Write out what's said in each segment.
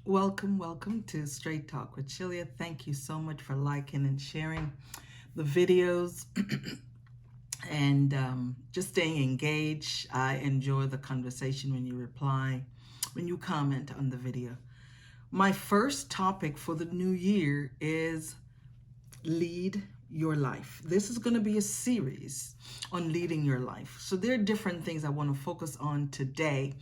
Welcome to Straight Talk with Chilia. Thank you so much for liking and sharing the videos and just staying engaged. I enjoy the conversation when you reply, when you comment on the video. My first topic for the new year is lead your life. This is going to be a series on leading your life. So there are different things I want to focus on today.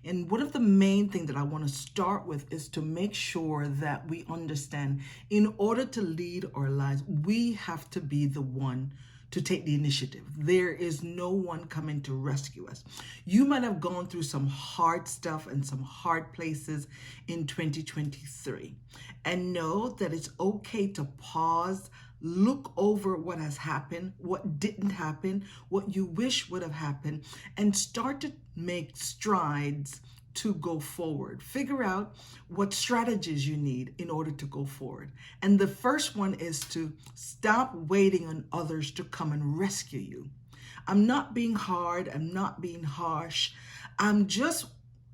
And one of the main things that I want to start with is to make sure that we understand in order to lead our lives, we have to be the one to take the initiative. There is no one coming to rescue us. You might have gone through some hard stuff and some hard places in 2023. And know that it's okay to pause, look over what has happened, what didn't happen, what you wish would have happened, and start to make strides to go forward. Figure out what strategies you need in order to go forward. And the first one is to stop waiting on others to come and rescue you. I'm not being hard. I'm not being harsh. I'm just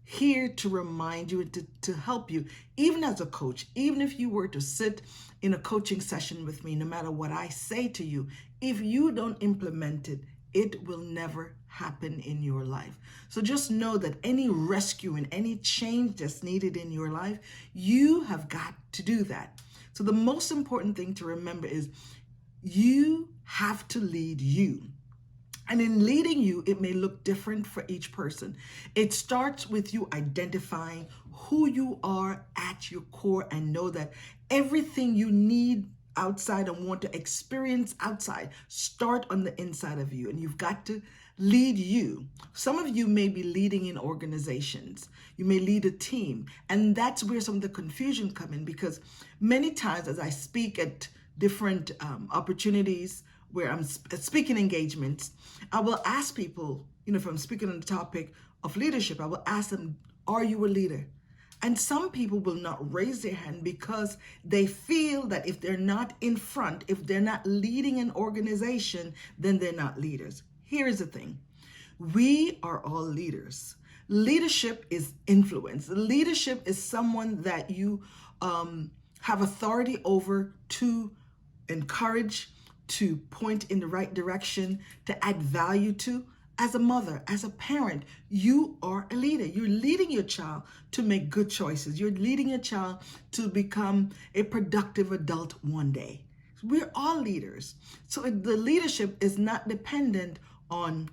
here to remind you and to help you, even as a coach. Even if you were to sit in a coaching session with me, no matter what I say to you, if you don't implement it, it will never happen in your life. So just know that any rescue and any change that's needed in your life, you have got to do that. So the most important thing to remember is you have to lead you. And in leading you, it may look different for each person. It starts with you identifying who you are at your core and know that everything you need outside and want to experience outside start on the inside of you. And you've got to lead you. Some of you may be leading in organizations. You may lead a team. And that's where some of the confusion come in, because many times as I speak at different opportunities, where I'm speaking engagements, I will ask people, if I'm speaking on the topic of leadership, I will ask them, are you a leader? And some people will not raise their hand because they feel that if they're not in front, if they're not leading an organization, then they're not leaders. Here's the thing. We are all leaders. Leadership is influence. Leadership is someone that you have authority over to encourage, to point in the right direction, to add value to. As a mother, as a parent, you are a leader. You're leading your child to make good choices. You're leading your child to become a productive adult one day. We're all leaders. So the leadership is not dependent on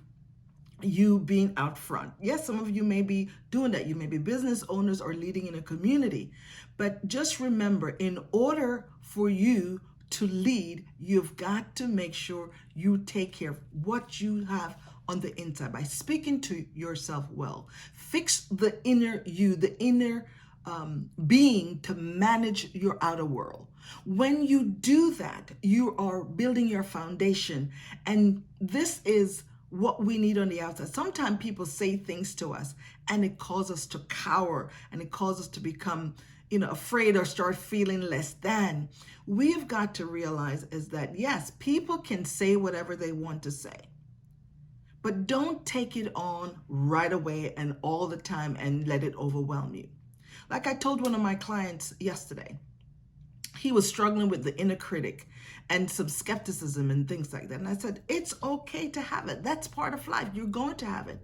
you being out front. Yes, some of you may be doing that. You may be business owners or leading in a community. But just remember, in order for you to lead, you've got to make sure you take care of what you have on the inside by speaking to yourself well. Fix the inner you, the inner being to manage your outer world. When you do that, you are building your foundation. And this is what we need on the outside. Sometimes people say things to us and it causes us to cower and it causes us to become afraid or start feeling less than. We have got to realize is that, yes, people can say whatever they want to say, but don't take it on right away and all the time and let it overwhelm you. Like I told one of my clients yesterday, he was struggling with the inner critic and some skepticism and things like that. And I said, it's okay to have it. That's part of life. You're going to have it.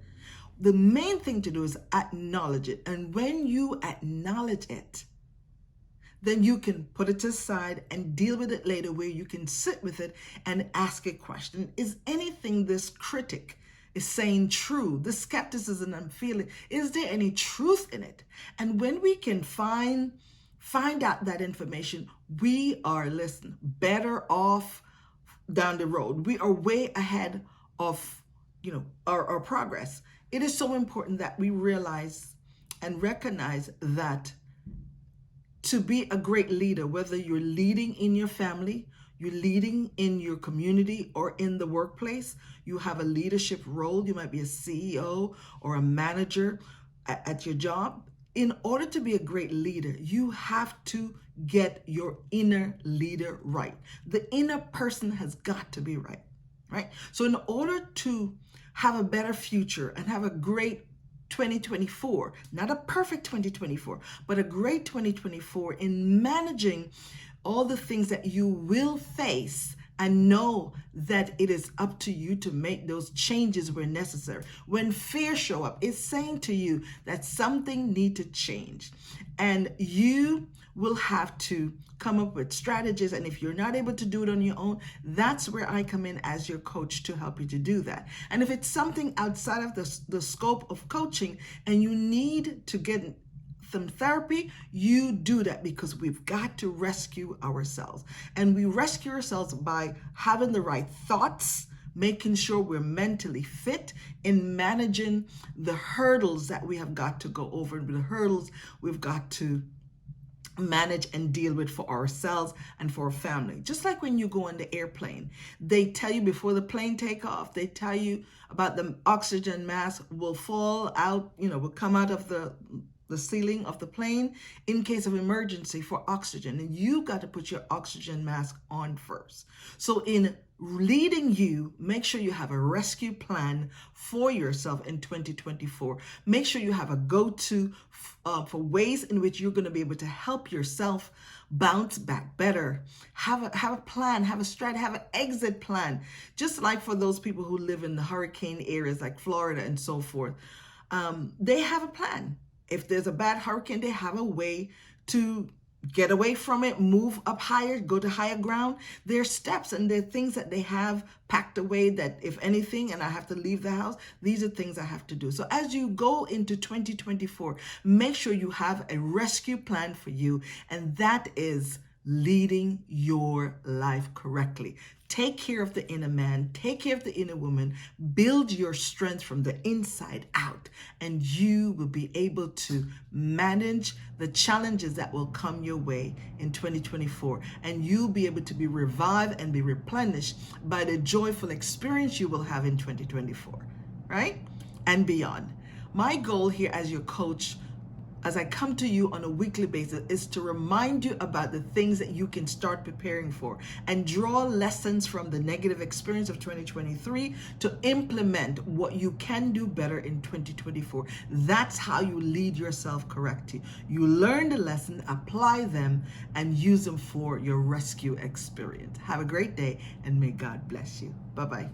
The main thing to do is acknowledge it. And when you acknowledge it, then you can put it aside and deal with it later, where you can sit with it and ask a question. Is anything this critic is saying true? The skepticism I'm feeling, is there any truth in it? And when we can find out that information, we are, better off down the road. We are way ahead of, our progress. It is so important that we realize and recognize that to be a great leader, whether you're leading in your family, you're leading in your community or in the workplace, you have a leadership role. You might be a CEO or a manager at your job. In order to be a great leader, you have to get your inner leader right. The inner person has got to be right? So in order to have a better future and have a great 2024, not a perfect 2024, but a great 2024 in managing all the things that you will face, and know that it is up to you to make those changes where necessary. When fear show up, it's saying to you that something need to change, and you will have to come up with strategies. And if you're not able to do it on your own, that's where I come in as your coach to help you to do that. And if it's something outside of the scope of coaching and you need to get some therapy, you do that, because we've got to rescue ourselves. And we rescue ourselves by having the right thoughts, making sure we're mentally fit in managing the hurdles that we have got to go over, and the hurdles we've got to manage and deal with for ourselves and for our family. Just like when you go on the airplane, they tell you before the plane take off, they tell you about the oxygen mask will fall out, will come out of the ceiling of the plane in case of emergency for oxygen, and you got to put your oxygen mask on first. So in leading you, make sure you have a rescue plan for yourself in 2024. Make sure you have a go-to for ways in which you're going to be able to help yourself bounce back better. Have a plan, have a strategy, have an exit plan. Just like for those people who live in the hurricane areas like Florida and so forth, they have a plan. If there's a bad hurricane, they have a way to get away from it, move up higher, go to higher ground. There are steps and there are things that they have packed away that if anything, and I have to leave the house, these are things I have to do. So as you go into 2024, make sure you have a rescue plan for you, and that is leading your life correctly. Take care of the inner man, take care of the inner woman, build your strength from the inside out, and you will be able to manage the challenges that will come your way in 2024. And you'll be able to be revived and be replenished by the joyful experience you will have in 2024, right? And beyond. My goal here as your coach, as I come to you on a weekly basis, is to remind you about the things that you can start preparing for and draw lessons from the negative experience of 2023 to implement what you can do better in 2024. That's how you lead yourself correctly. You learn the lesson, apply them, and use them for your rescue experience. Have a great day, and may God bless you. Bye-bye.